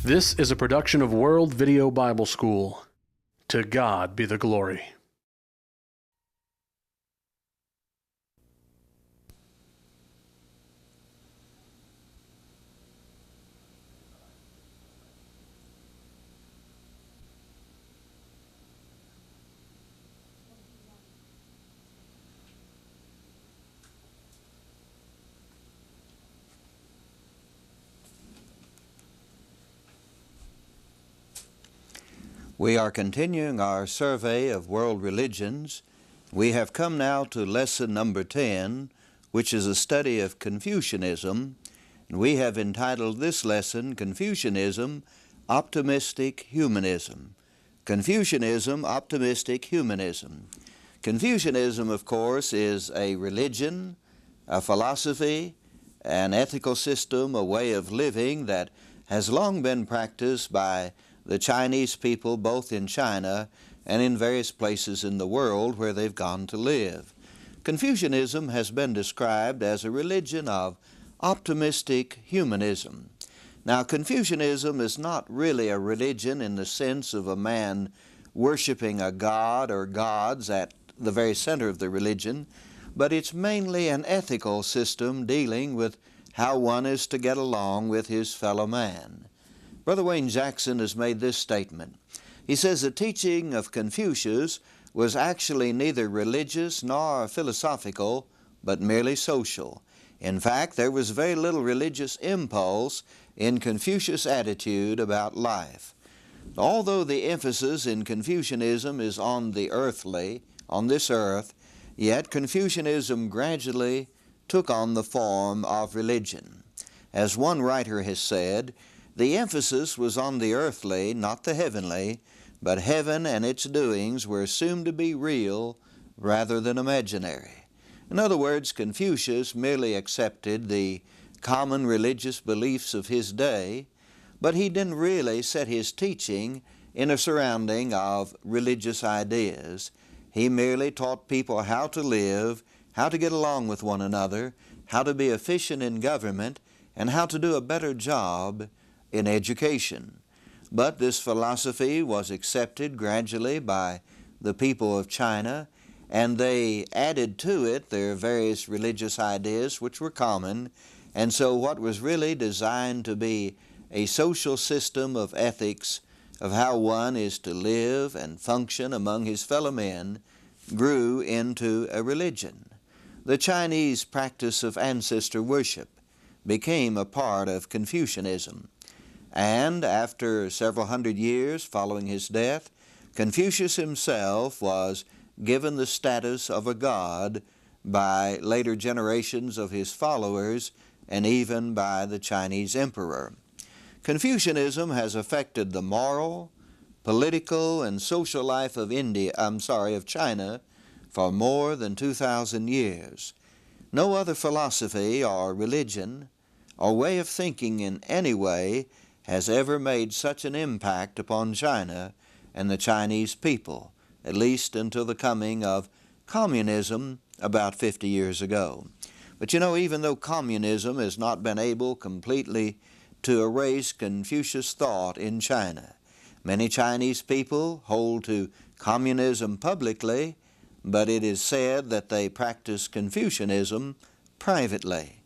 This is a production of World Video Bible School. To God be the glory. We are continuing our survey of world religions. We have come now to lesson number 10, which is a study of Confucianism. And we have entitled this lesson, Confucianism, Optimistic Humanism. Confucianism, Optimistic Humanism. Confucianism, of course, is a religion, a philosophy, an ethical system, a way of living that has long been practiced by the Chinese people, both in China and in various places in the world where they've gone to live. Confucianism has been described as a religion of optimistic humanism. Now, Confucianism is not really a religion in the sense of a man worshiping a god or gods at the very center of the religion, but it's mainly an ethical system dealing with how one is to get along with his fellow man. Brother Wayne Jackson has made this statement. He says the teaching of Confucius was actually neither religious nor philosophical, but merely social. In fact, there was very little religious impulse in Confucius' attitude about life. Although the emphasis in Confucianism is on the earthly, on this earth, yet Confucianism gradually took on the form of religion. As one writer has said, the emphasis was on the earthly, not the heavenly, but heaven and its doings were assumed to be real rather than imaginary. In other words, Confucius merely accepted the common religious beliefs of his day, but he didn't really set his teaching in a surrounding of religious ideas. He merely taught people how to live, how to get along with one another, how to be efficient in government, and how to do a better job in education. But this philosophy was accepted gradually by the people of China, and they added to it their various religious ideas which were common, and so what was really designed to be a social system of ethics of how one is to live and function among his fellow men grew into a religion. The Chinese practice of ancestor worship became a part of Confucianism. And after several hundred years following his death, Confucius himself was given the status of a god by later generations of his followers and even by the Chinese emperor. Confucianism has affected the moral, political, and social life of China for more than 2,000 years. No other philosophy or religion or way of thinking in any way has ever made such an impact upon China and the Chinese people, at least until the coming of communism about 50 years ago. But you know, even though communism has not been able completely to erase Confucius thought in China, many Chinese people hold to communism publicly, but it is said that they practice Confucianism privately.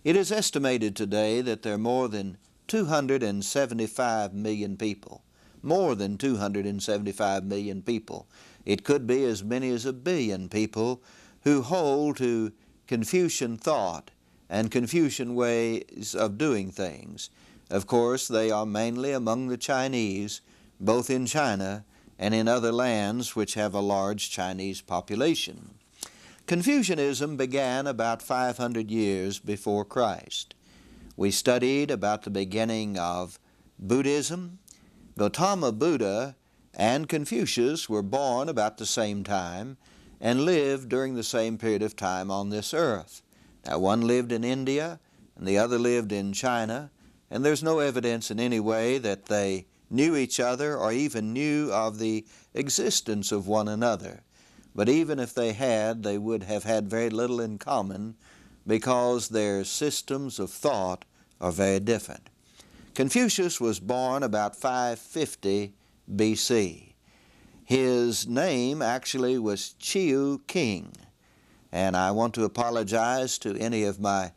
It is estimated today that there are more than 275 million people, more than 275 million people. It could be as many as 1 billion people who hold to Confucian thought and Confucian ways of doing things. Of course, they are mainly among the Chinese, both in China and in other lands which have a large Chinese population. Confucianism began about 500 years before Christ. We studied about the beginning of Buddhism. Gautama Buddha and Confucius were born about the same time and lived during the same period of time on this earth. Now, one lived in India and the other lived in China, and there's no evidence in any way that they knew each other or even knew of the existence of one another. But even if they had, they would have had very little in common because their systems of thought are very different. Confucius was born about 550 BC. His name actually was Chiu King, and I want to apologize to any of my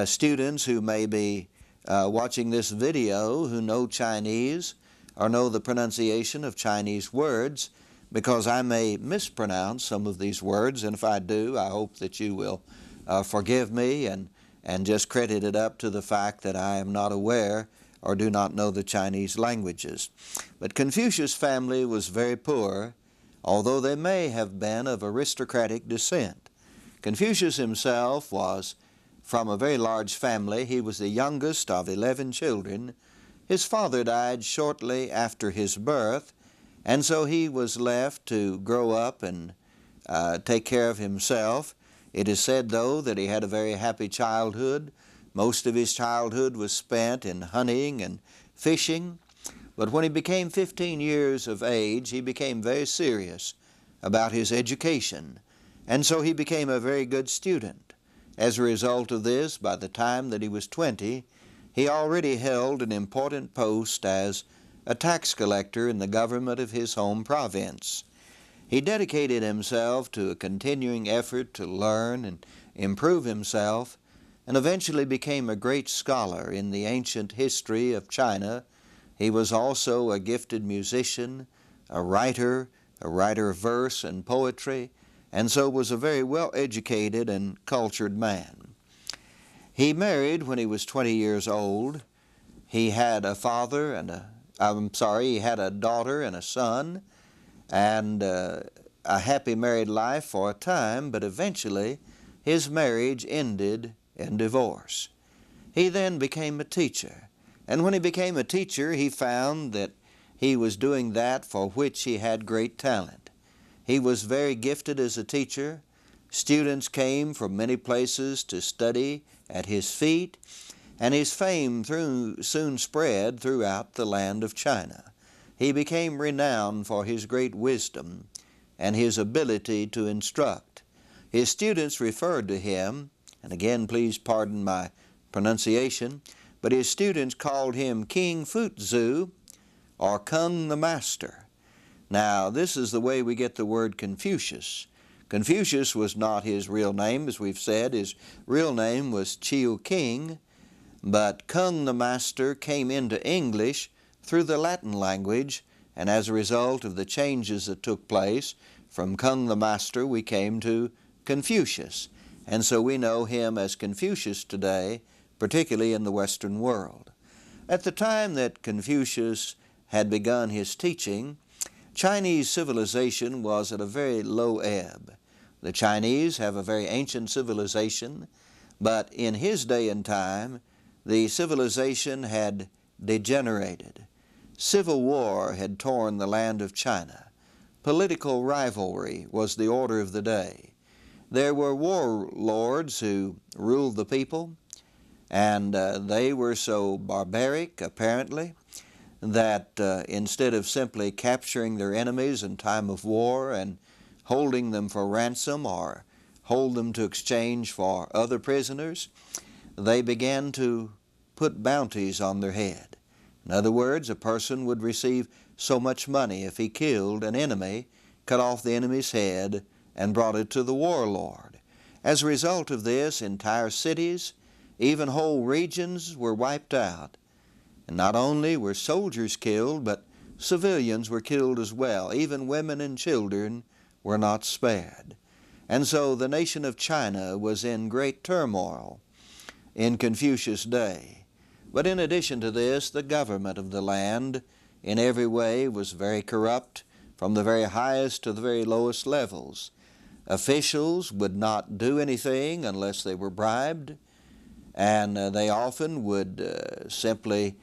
students who may be watching this video who know Chinese or know the pronunciation of Chinese words, because I may mispronounce some of these words, and if I do, I hope that you will forgive me and just credit it up to the fact that I am not aware or do not know the Chinese languages. But Confucius' family was very poor, although they may have been of aristocratic descent. Confucius himself was from a very large family. He was the youngest of 11 children. His father died shortly after his birth, and so he was left to grow up and take care of himself. It is said, though, that he had a very happy childhood. Most of his childhood was spent in hunting and fishing. But when he became 15 years of age, he became very serious about his education, and so he became a very good student. As a result of this, by the time that he was 20, he already held an important post as a tax collector in the government of his home province. He dedicated himself to a continuing effort to learn and improve himself, and eventually became a great scholar in the ancient history of China. He was also a gifted musician, a writer of verse and poetry, and so was a very well-educated and cultured man. He married when he was 20 years old. He had a daughter and a son, and a happy married life for a time, but eventually his marriage ended in divorce. He then became a teacher, and when he became a teacher, he found that he was doing that for which he had great talent. He was very gifted as a teacher. Students came from many places to study at his feet, and his fame soon spread throughout the land of China. He became renowned for his great wisdom and his ability to instruct. His students referred to him, and again, please pardon my pronunciation, but his students called him King Futzu, or Kung the Master. Now, this is the way we get the word Confucius. Confucius was not his real name, as we've said. His real name was Chiu King, but Kung the Master came into English through the Latin language, and as a result of the changes that took place, from Kung the Master we came to Confucius. And so we know him as Confucius today, particularly in the Western world. At the time that Confucius had begun his teaching, Chinese civilization was at a very low ebb. The Chinese have a very ancient civilization, but in his day and time, the civilization had degenerated. Civil war had torn the land of China. Political rivalry was the order of the day. There were warlords who ruled the people, and they were so barbaric, apparently, that instead of simply capturing their enemies in time of war and holding them for ransom or hold them to exchange for other prisoners, they began to put bounties on their head. In other words, a person would receive so much money if he killed an enemy, cut off the enemy's head, and brought it to the warlord. As a result of this, entire cities, even whole regions were wiped out. And not only were soldiers killed, but civilians were killed as well. Even women and children were not spared. And so the nation of China was in great turmoil in Confucius' day. But in addition to this, the government of the land in every way was very corrupt, from the very highest to the very lowest levels. Officials would not do anything unless they were bribed, and they often would simply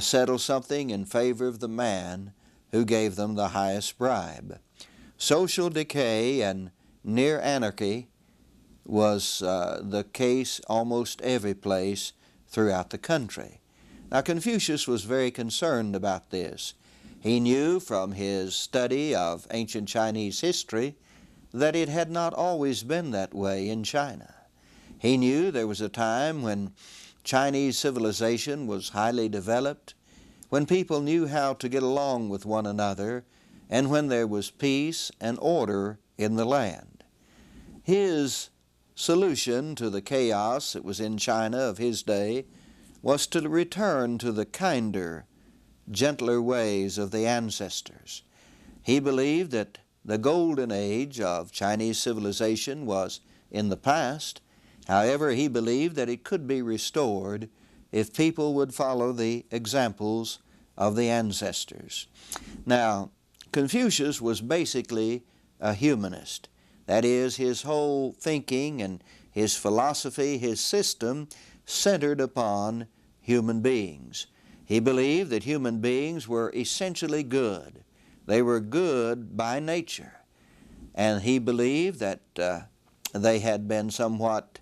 settle something in favor of the man who gave them the highest bribe. Social decay and near anarchy was the case almost every place throughout the country. Now, Confucius was very concerned about this. He knew from his study of ancient Chinese history that it had not always been that way in China. He knew there was a time when Chinese civilization was highly developed, when people knew how to get along with one another, and when there was peace and order in the land. His solution to the chaos that was in China of his day was to return to the kinder, gentler ways of the ancestors. He believed that the golden age of Chinese civilization was in the past. However, he believed that it could be restored if people would follow the examples of the ancestors. Now, Confucius was basically a humanist. That is, his whole thinking and his philosophy, his system, centered upon human beings. He believed that human beings were essentially good. They were good by nature. And he believed that they had been somewhat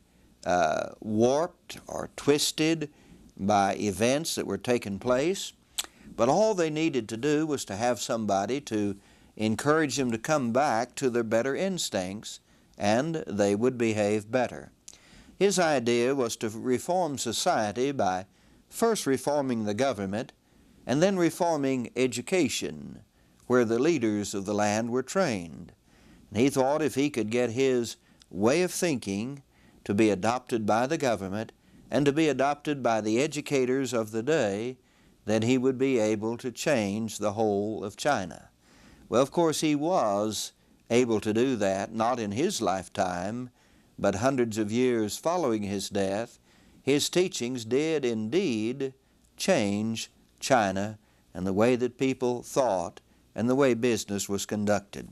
warped or twisted by events that were taking place. But all they needed to do was to have somebody to encourage them to come back to their better instincts, and they would behave better. His idea was to reform society by first reforming the government and then reforming education, where the leaders of the land were trained. And he thought if he could get his way of thinking to be adopted by the government and to be adopted by the educators of the day, then he would be able to change the whole of China. Well, of course, he was able to do that, not in his lifetime, but hundreds of years following his death. His teachings did indeed change China and the way that people thought and the way business was conducted.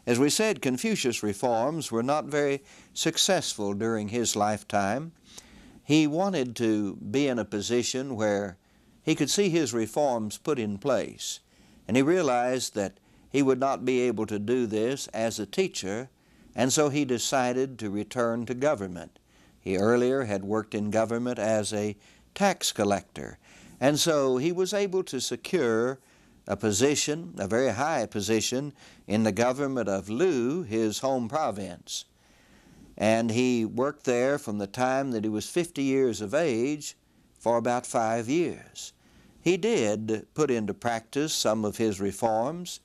As we said, Confucius' reforms were not very successful during his lifetime. He wanted to be in a position where he could see his reforms put in place, and he realized that he would not be able to do this as a teacher, and so he decided to return to government. He earlier had worked in government as a tax collector, and so he was able to secure a position, a very high position, in the government of Lu, his home province. And he worked there from the time that he was 50 years of age for about 5 years. He did put into practice some of his reforms.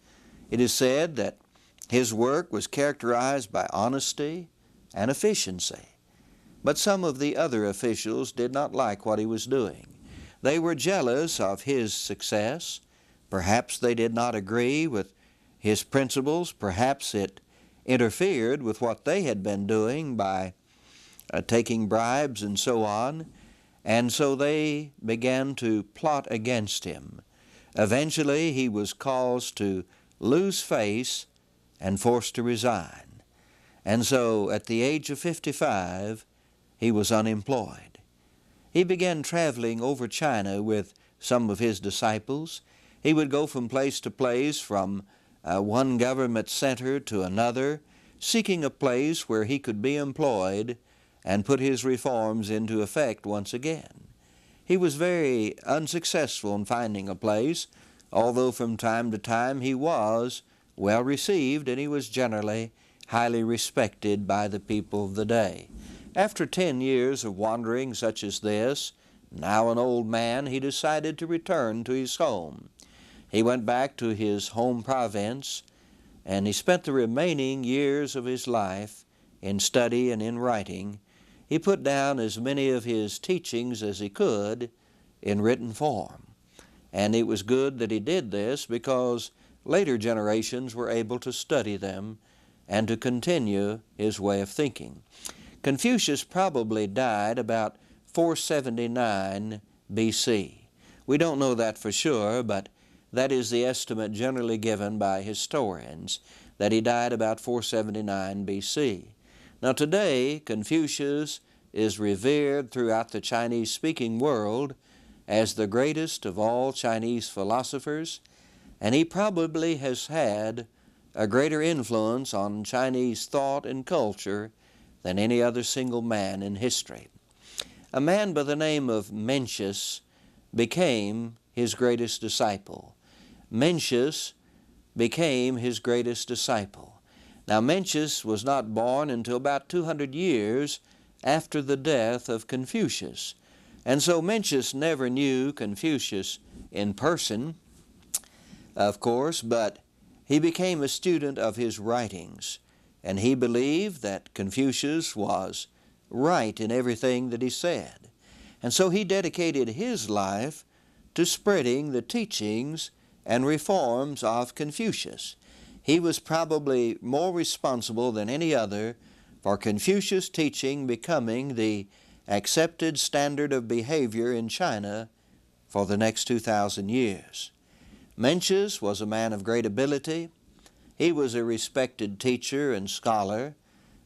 It is said that his work was characterized by honesty and efficiency. But some of the other officials did not like what he was doing. They were jealous of his success. Perhaps they did not agree with his principles. Perhaps it interfered with what they had been doing by taking bribes and so on. And so they began to plot against him. Eventually he was caused to lose face and forced to resign. And so at the age of 55, he was unemployed. He began traveling over China with some of his disciples. He would go from place to place, from one government center to another, seeking a place where he could be employed and put his reforms into effect once again. He was very unsuccessful in finding a place, although from time to time he was well received and he was generally highly respected by the people of the day. After 10 years of wandering such as this, now an old man, he decided to return to his home. He went back to his home province, and he spent the remaining years of his life in study and in writing. He put down as many of his teachings as he could in written form. And it was good that he did this, because later generations were able to study them and to continue his way of thinking. Confucius probably died about 479 BC. We don't know that for sure, but that is the estimate generally given by historians, that he died about 479 BC. Now today, Confucius is revered throughout the Chinese-speaking world as the greatest of all Chinese philosophers, and he probably has had a greater influence on Chinese thought and culture than any other single man in history. A man by the name of Mencius became his greatest disciple. Mencius became his greatest disciple. Now, Mencius was not born until about 200 years after the death of Confucius. And so Mencius never knew Confucius in person, of course, but he became a student of his writings, and he believed that Confucius was right in everything that he said. And so he dedicated his life to spreading the teachings and reforms of Confucius. He was probably more responsible than any other for Confucius' teaching becoming the accepted standard of behavior in China for the next 2,000 years. Mencius was a man of great ability. He was a respected teacher and scholar,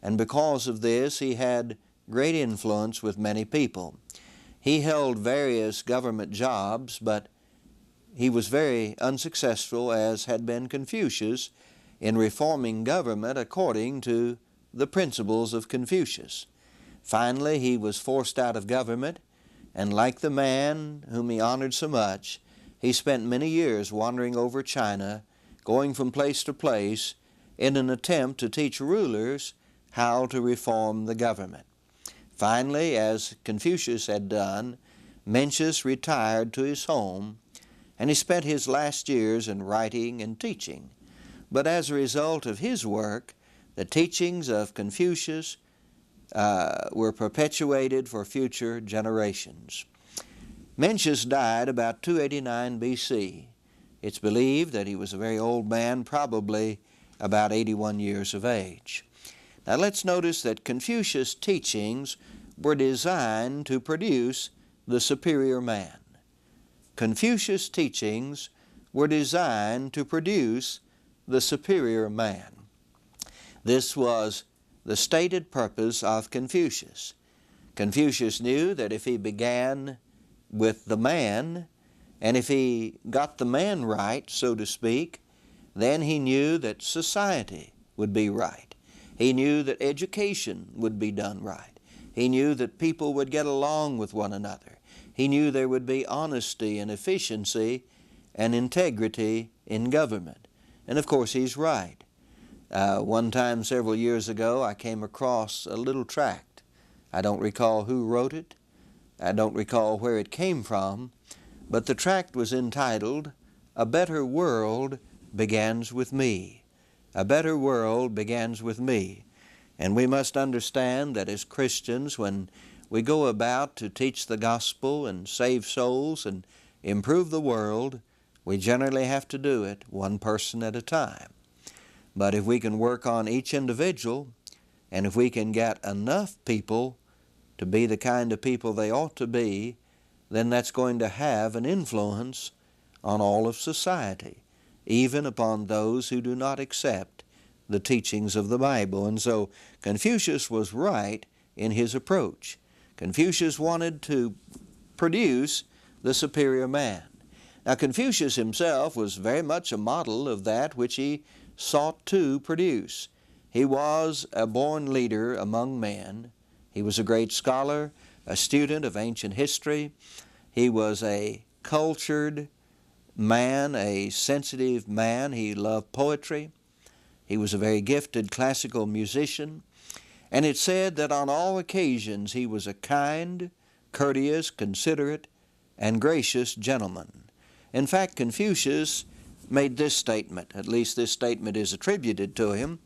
and because of this he had great influence with many people. He held various government jobs, but he was very unsuccessful, as had been Confucius, in reforming government according to the principles of Confucius. Finally, he was forced out of government, and like the man whom he honored so much, he spent many years wandering over China, going from place to place in an attempt to teach rulers how to reform the government. Finally, as Confucius had done, Mencius retired to his home, and he spent his last years in writing and teaching. But as a result of his work, the teachings of Confucius were perpetuated for future generations. Mencius died about 289 BC. It's believed that he was a very old man, probably about 81 years of age. Now let's notice that Confucius' teachings were designed to produce the superior man. Confucius' teachings were designed to produce the superior man. This was the stated purpose of Confucius. Confucius knew that if he began with the man, and if he got the man right, so to speak, then he knew that society would be right. He knew that education would be done right. He knew that people would get along with one another. He knew there would be honesty and efficiency and integrity in government. And of course, he's right. One time several years ago, I came across a little tract. I don't recall who wrote it. I don't recall where it came from, but the tract was entitled, "A Better World Begins with Me." A better world begins with me. And we must understand that as Christians, when we go about to teach the gospel and save souls and improve the world, we generally have to do it one person at a time. But if we can work on each individual, and if we can get enough people to be the kind of people they ought to be, then that's going to have an influence on all of society, even upon those who do not accept the teachings of the Bible. And so Confucius was right in his approach. Confucius wanted to produce the superior man. Now Confucius himself was very much a model of that which he sought to produce. He was a born leader among men. He was a great scholar, a student of ancient history. He was a cultured man, a sensitive man. He loved poetry. He was a very gifted classical musician. And it said that on all occasions he was a kind, courteous, considerate, and gracious gentleman. In fact, Confucius made this statement, at least this statement is attributed to him: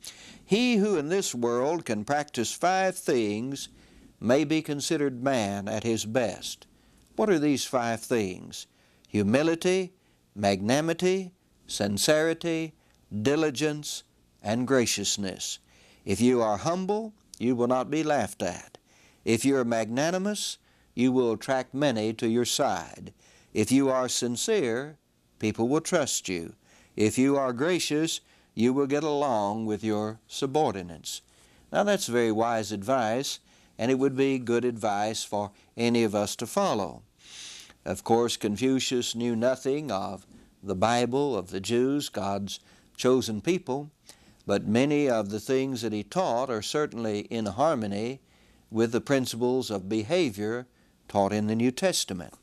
"He who in this world can practice 5 things may be considered man at his best." What are these 5 things? Humility, magnanimity, sincerity, diligence, and graciousness. If you are humble, you will not be laughed at. If you are magnanimous, you will attract many to your side. If you are sincere, people will trust you. If you are gracious, you will get along with your subordinates. Now that's very wise advice, and it would be good advice for any of us to follow. Of course, Confucius knew nothing of the Bible, of the Jews, God's chosen people, but many of the things that he taught are certainly in harmony with the principles of behavior taught in the New Testament.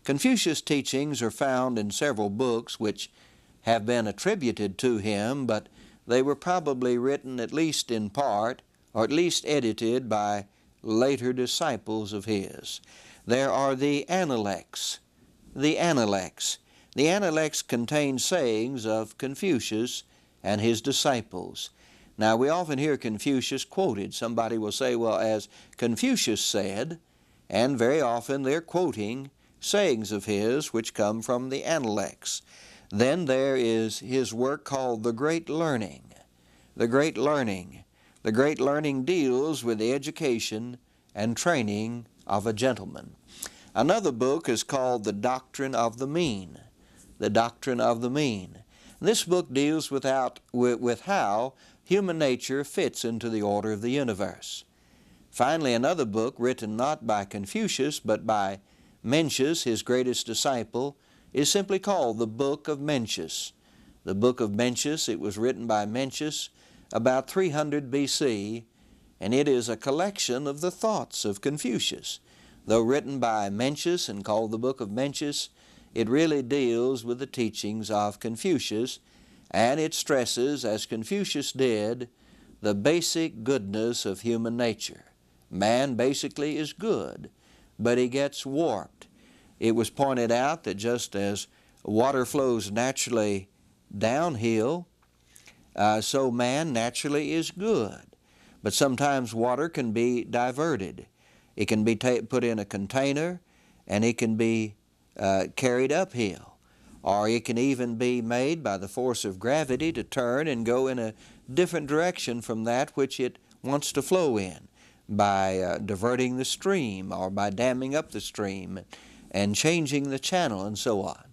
Confucius' teachings are found in several books which have been attributed to him, but they were probably written at least in part, or at least edited by later disciples of his. There are the Analects. The Analects. The Analects contain sayings of Confucius and his disciples. Now, we often hear Confucius quoted. Somebody will say, well, as Confucius said, and very often they're quoting sayings of his which come from the Analects. Then there is his work called The Great Learning. The Great Learning. The Great Learning deals with the education and training of a gentleman. Another book is called The Doctrine of the Mean. The Doctrine of the Mean. This book deals with how human nature fits into the order of the universe. Finally, another book written not by Confucius but by Mencius, his greatest disciple, is simply called the Book of Mencius. The Book of Mencius, it was written by Mencius about 300 BC, and it is a collection of the thoughts of Confucius. Though written by Mencius and called the Book of Mencius, it really deals with the teachings of Confucius, and it stresses, as Confucius did, the basic goodness of human nature. Man basically is good, but he gets warped. It was pointed out that just as water flows naturally downhill, so man naturally is good. But sometimes water can be diverted. It can be put in a container, and it can be carried uphill. Or it can even be made by the force of gravity to turn and go in a different direction from that which it wants to flow in, by diverting the stream or by damming up the stream and changing the channel and so on.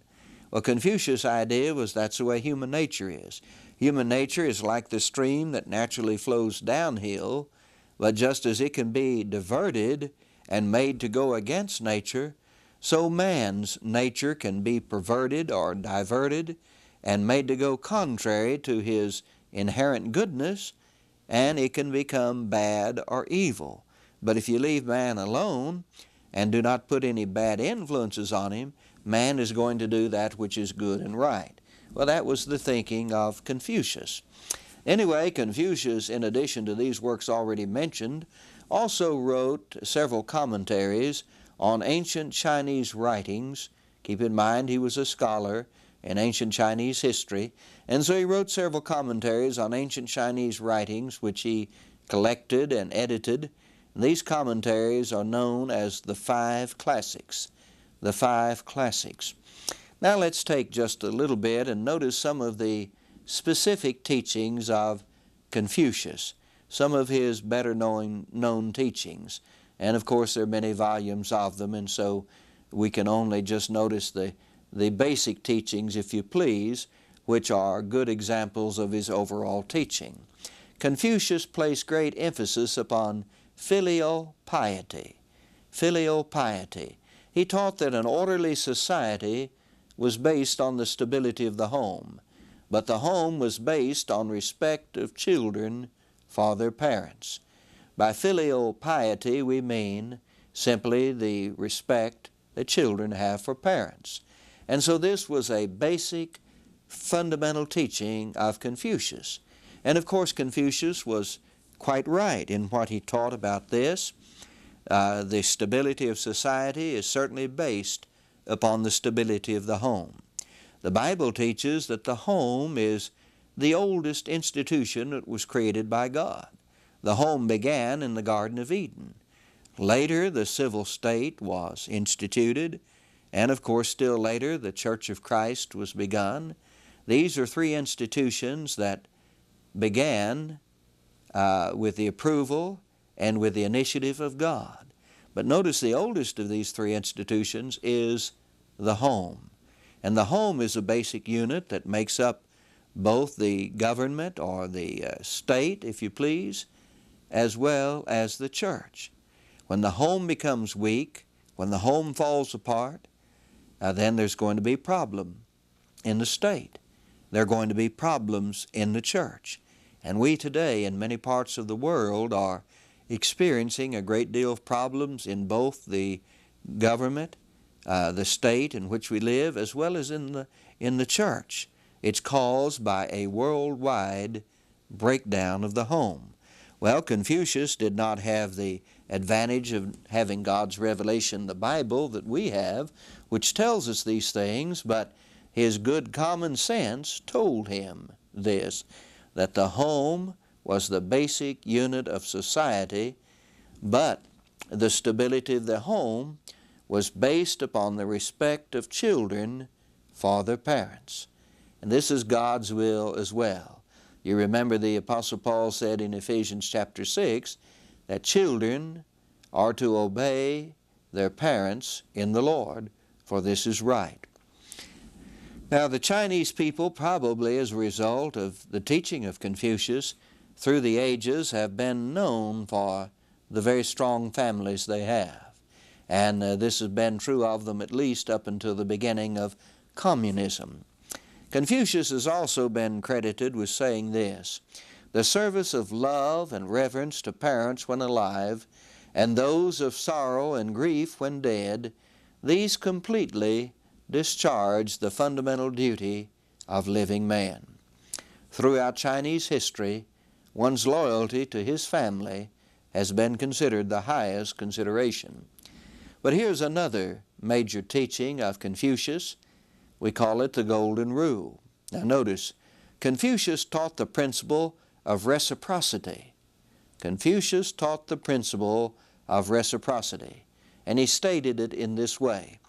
Well, Confucius' idea was that's the way human nature is. Human nature is like the stream that naturally flows downhill, but just as it can be diverted and made to go against nature, so man's nature can be perverted or diverted and made to go contrary to his inherent goodness, and it can become bad or evil. But if you leave man alone and do not put any bad influences on him, man is going to do that which is good and right. Well, that was the thinking of Confucius. Anyway, Confucius, in addition to these works already mentioned, also wrote several commentaries on ancient Chinese writings. Keep in mind he was a scholar in ancient Chinese history, and so he wrote several commentaries on ancient Chinese writings which he collected and edited. These commentaries are known as the Five Classics. The Five Classics. Now let's take just a little bit and notice some of the specific teachings of Confucius, some of his better known teachings. And of course there are many volumes of them, and so we can only just notice the basic teachings, if you please, which are good examples of his overall teaching. Confucius placed great emphasis upon filial piety. Filial piety. He taught that an orderly society was based on the stability of the home, but the home was based on respect of children for their parents. By filial piety we mean simply the respect that children have for parents. And so this was a basic, fundamental teaching of Confucius. And of course Confucius was quite right in what he taught about this. The stability of society is certainly based upon the stability of the home. The Bible teaches that the home is the oldest institution that was created by God. The home began in the Garden of Eden. Later, the civil state was instituted, and of course, still later, the Church of Christ was begun. These are three institutions that began with the approval and with the initiative of God. But notice the oldest of these three institutions is the home. And the home is a basic unit that makes up both the government or the state, if you please, as well as the church. When the home becomes weak, when the home falls apart, then there's going to be a problem in the state. There are going to be problems in the church. And we today in many parts of the world are experiencing a great deal of problems in both the government, the state in which we live, as well as in the church. It's caused by a worldwide breakdown of the home. Well, Confucius did not have the advantage of having God's revelation, the Bible, that we have, which tells us these things, but his good common sense told him this, that the home was the basic unit of society, but the stability of the home was based upon the respect of children for their parents. And this is God's will as well. You remember the Apostle Paul said in Ephesians chapter 6 that children are to obey their parents in the Lord, for this is right. Now, the Chinese people, probably as a result of the teaching of Confucius through the ages, have been known for the very strong families they have. And this has been true of them at least up until the beginning of communism. Confucius has also been credited with saying this: the service of love and reverence to parents when alive, and those of sorrow and grief when dead, these completely discharge the fundamental duty of living man. Throughout Chinese history, one's loyalty to his family has been considered the highest consideration. But here's another major teaching of Confucius. We call it the Golden Rule. Now notice, Confucius taught the principle of reciprocity. Confucius taught the principle of reciprocity, and he stated it in this way: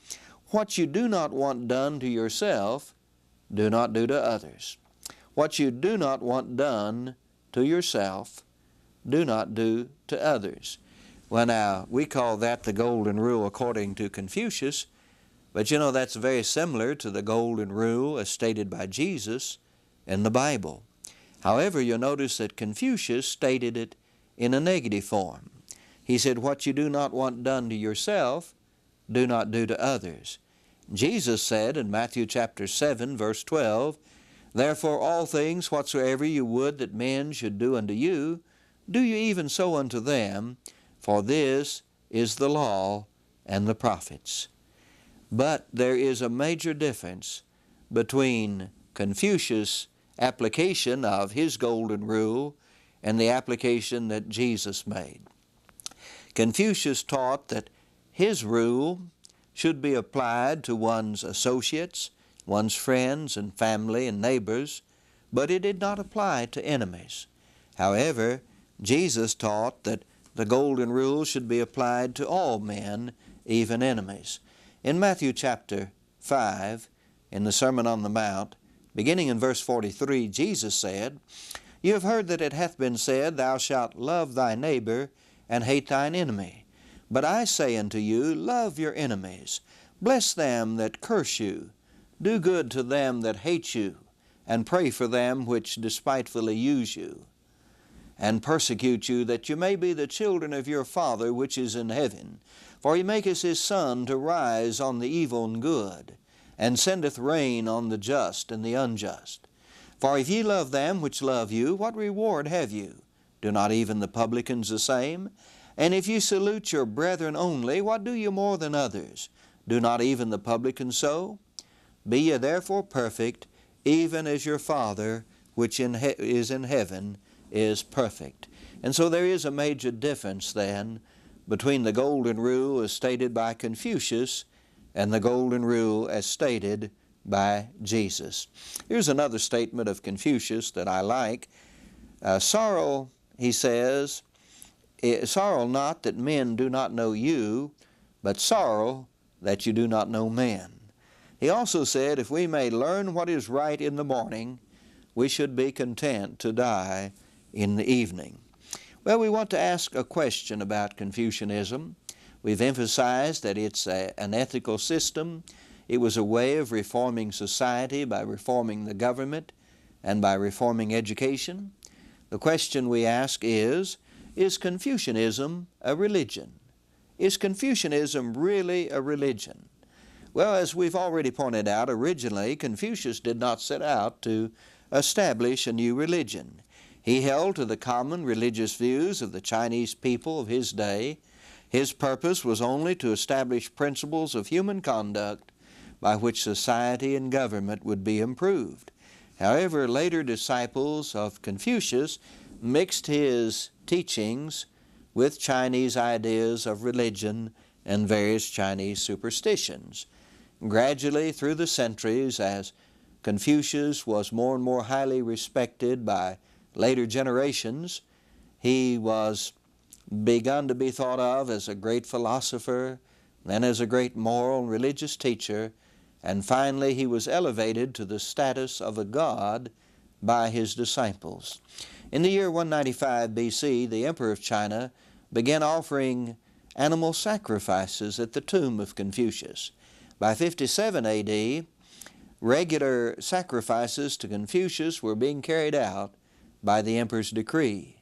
what you do not want done to yourself, do not do to others. What you do not want done to yourself, do not do to others. Well, now, we call that the Golden Rule according to Confucius, but you know that's very similar to the Golden Rule as stated by Jesus in the Bible. However, you'll notice that Confucius stated it in a negative form. He said, what you do not want done to yourself, do not do to others. Jesus said in Matthew chapter 7, verse 12, therefore all things whatsoever you would that men should do unto you, do you even so unto them, for this is the law and the prophets. But there is a major difference between Confucius' application of his Golden Rule and the application that Jesus made. Confucius taught that his rule should be applied to one's associates, one's friends and family and neighbors, but it did not apply to enemies. However, Jesus taught that the Golden Rule should be applied to all men, even enemies. In Matthew chapter 5, in the Sermon on the Mount, beginning in verse 43, Jesus said, you have heard that it hath been said, thou shalt love thy neighbor and hate thine enemy. But I say unto you, love your enemies, bless them that curse you, do good to them that hate you, and pray for them which despitefully use you, and persecute you, that you may be the children of your Father which is in heaven. For he maketh his sun to rise on the evil and good, and sendeth rain on the just and the unjust. For if ye love them which love you, what reward have you? Do not even the publicans the same? And if ye salute your brethren only, what do you more than others? Do not even the publicans so? Be ye therefore perfect, even as your Father which is in heaven is perfect. And so there is a major difference then between the Golden Rule as stated by Confucius and the Golden Rule as stated by Jesus. Here's another statement of Confucius that I like. Sorrow, he says, sorrow not that men do not know you, but sorrow that you do not know men. He also said, if we may learn what is right in the morning, we should be content to die in the evening. Well, we want to ask a question about Confucianism. We've emphasized that it's an ethical system. It was a way of reforming society by reforming the government and by reforming education. The question we ask is Confucianism a religion? Is Confucianism really a religion? Well, as we've already pointed out, originally Confucius did not set out to establish a new religion. He held to the common religious views of the Chinese people of his day. His purpose was only to establish principles of human conduct by which society and government would be improved. However, later disciples of Confucius mixed his teachings with Chinese ideas of religion and various Chinese superstitions. Gradually, through the centuries, as Confucius was more and more highly respected by later generations, he was begun to be thought of as a great philosopher, then as a great moral and religious teacher, and finally he was elevated to the status of a god by his disciples. In the year 195 BC, the Emperor of China began offering animal sacrifices at the tomb of Confucius. By 57 AD, regular sacrifices to Confucius were being carried out by the emperor's decree.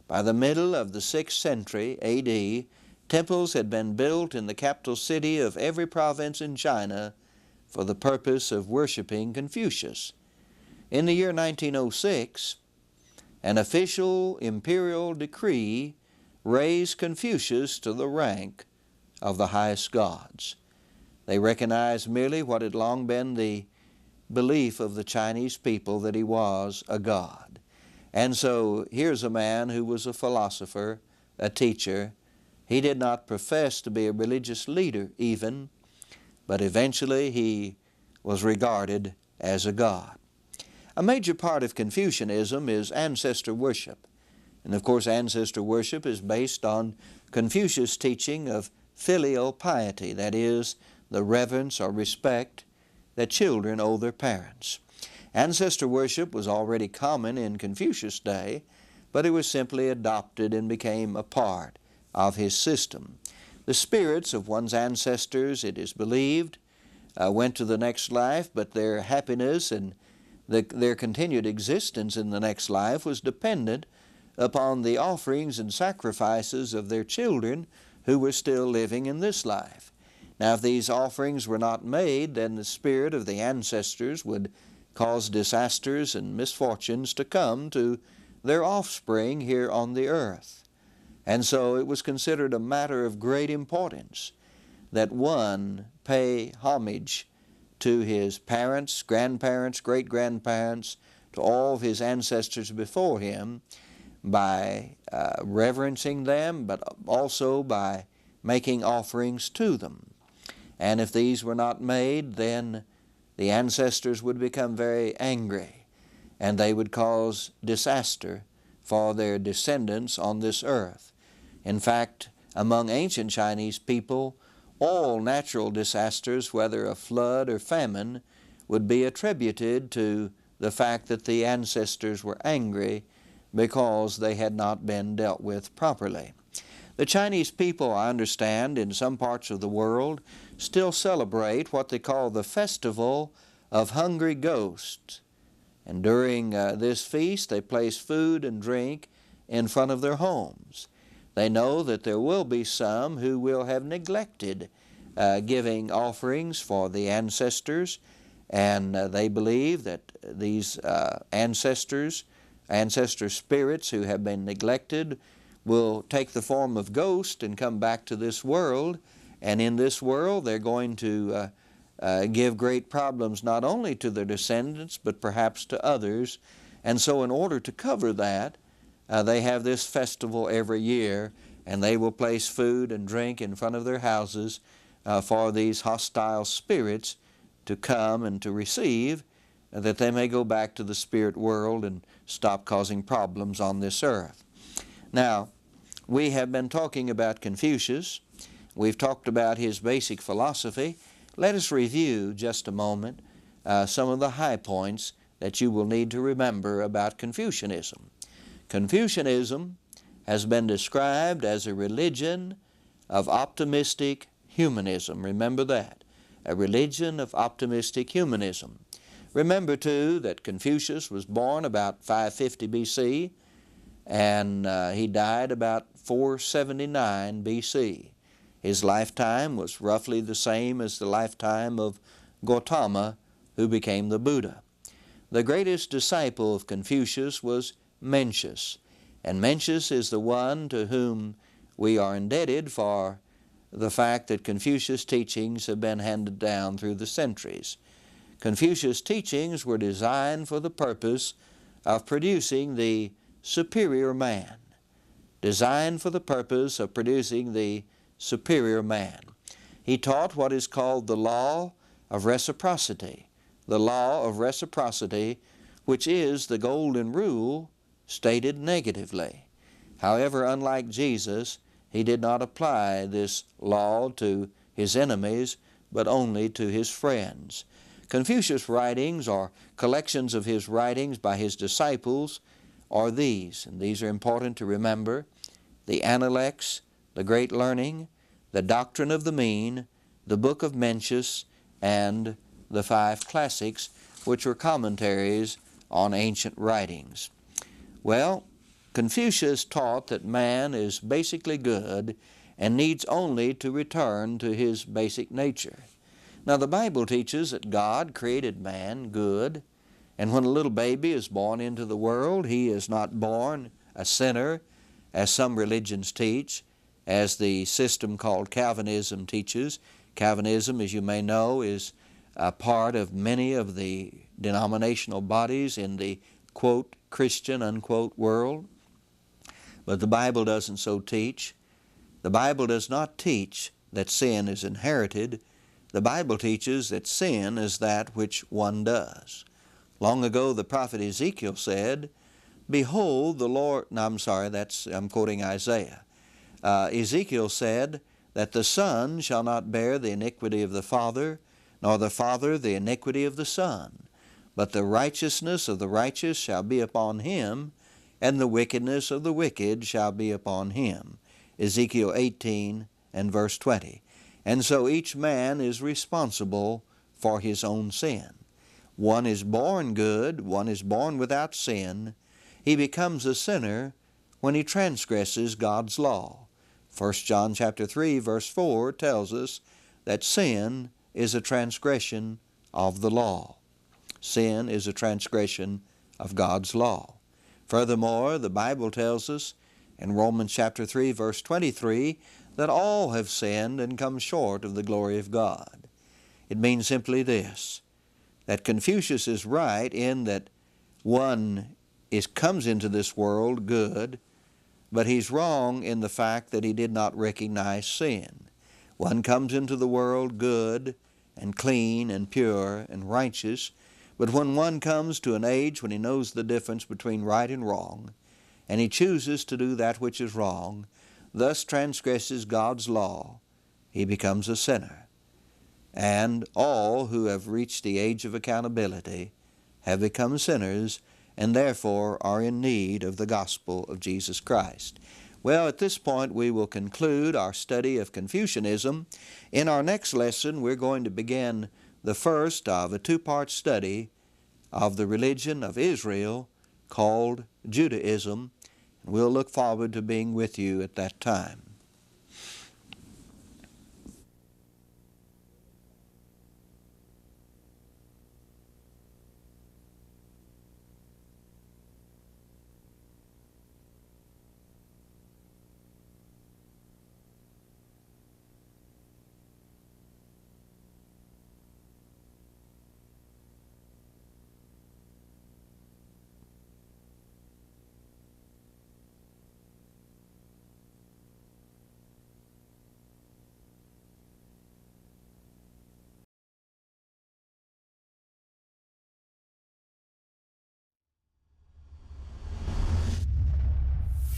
By the middle of the 6th century AD, temples had been built in the capital city of every province in China for the purpose of worshiping Confucius. In the year 1906, an official imperial decree raised Confucius to the rank of the highest gods. They recognized merely what had long been the belief of the Chinese people, that he was a god. And so here's a man who was a philosopher, a teacher. He did not profess to be a religious leader even, but eventually he was regarded as a god. A major part of Confucianism is ancestor worship. And of course, ancestor worship is based on Confucius' teaching of filial piety, that is, the reverence or respect that children owe their parents. Ancestor worship was already common in Confucius' day, but it was simply adopted and became a part of his system. The spirits of one's ancestors, it is believed, went to the next life, but their happiness and their continued existence in the next life was dependent upon the offerings and sacrifices of their children who were still living in this life. Now, if these offerings were not made, then the spirit of the ancestors would cause disasters and misfortunes to come to their offspring here on the earth. And so it was considered a matter of great importance that one pay homage to his parents, grandparents, great-grandparents, to all of his ancestors before him by reverencing them, but also by making offerings to them. And if these were not made, then the ancestors would become very angry, and they would cause disaster for their descendants on this earth. In fact, among ancient Chinese people, all natural disasters, whether a flood or famine, would be attributed to the fact that the ancestors were angry because they had not been dealt with properly. The Chinese people, I understand, in some parts of the world, still celebrate what they call the Festival of Hungry Ghosts. And during this feast, they place food and drink in front of their homes. They know that there will be some who will have neglected giving offerings for the ancestors, and they believe that these ancestor spirits who have been neglected will take the form of ghosts and come back to this world, and in this world they're going to give great problems not only to their descendants but perhaps to others. And so in order to cover that, they have this festival every year, and they will place food and drink in front of their houses for these hostile spirits to come and to receive, that they may go back to the spirit world and stop causing problems on this earth. Now, we have been talking about Confucius. We've talked about his basic philosophy. Let us review just a moment some of the high points that you will need to remember about Confucianism. Confucianism has been described as a religion of optimistic humanism. Remember that. A religion of optimistic humanism. Remember, too, that Confucius was born about 550 BC, and he died about 479 BC. His lifetime was roughly the same as the lifetime of Gautama, who became the Buddha. The greatest disciple of Confucius was Mencius, and Mencius is the one to whom we are indebted for the fact that Confucius' teachings have been handed down through the centuries. Confucius' teachings were designed for the purpose of producing the superior man, designed for the purpose of producing the superior man. He taught what is called the law of reciprocity, which is the golden rule stated negatively. However, unlike Jesus, he did not apply this law to his enemies, but only to his friends. Confucius' writings, or collections of his writings by his disciples, are these, and these are important to remember: the Analects, the Great Learning, the Doctrine of the Mean, the Book of Mencius, and the 5 Classics, which were commentaries on ancient writings. Well, Confucius taught that man is basically good and needs only to return to his basic nature. Now, the Bible teaches that God created man good, and when a little baby is born into the world, he is not born a sinner, as some religions teach, as the system called Calvinism teaches. Calvinism, as you may know, is a part of many of the denominational bodies in the, quote, Christian, unquote, world. But the Bible doesn't so teach. The Bible does not teach that sin is inherited. The Bible teaches that sin is that which one does. Long ago, the prophet Ezekiel said, "Behold, the Lord," no, I'm quoting Isaiah. Ezekiel said that the Son shall not bear the iniquity of the Father, nor the Father the iniquity of the Son, but the righteousness of the righteous shall be upon him, and the wickedness of the wicked shall be upon him. Ezekiel 18 and verse 20. And so each man is responsible for his own sin. One is born good, one is born without sin. He becomes a sinner when he transgresses God's law. 1 John chapter 3 verse 4 tells us that sin is a transgression of the law. Sin is a transgression of God's law. Furthermore, the Bible tells us in Romans chapter 3 verse 23 that all have sinned and come short of the glory of God. It means simply this, that Confucius is right in that one comes into this world good, but he's wrong in the fact that he did not recognize sin. One comes into the world good and clean and pure and righteous, but when one comes to an age when he knows the difference between right and wrong, and he chooses to do that which is wrong, thus transgresses God's law, he becomes a sinner. And all who have reached the age of accountability have become sinners and therefore are in need of the gospel of Jesus Christ. Well, at this point we will conclude our study of Confucianism. In our next lesson we're going to begin the first of a 2-part study of the religion of Israel called Judaism. We'll look forward to being with you at that time.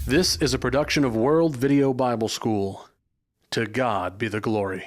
This is a production of World Video Bible School. To God be the glory.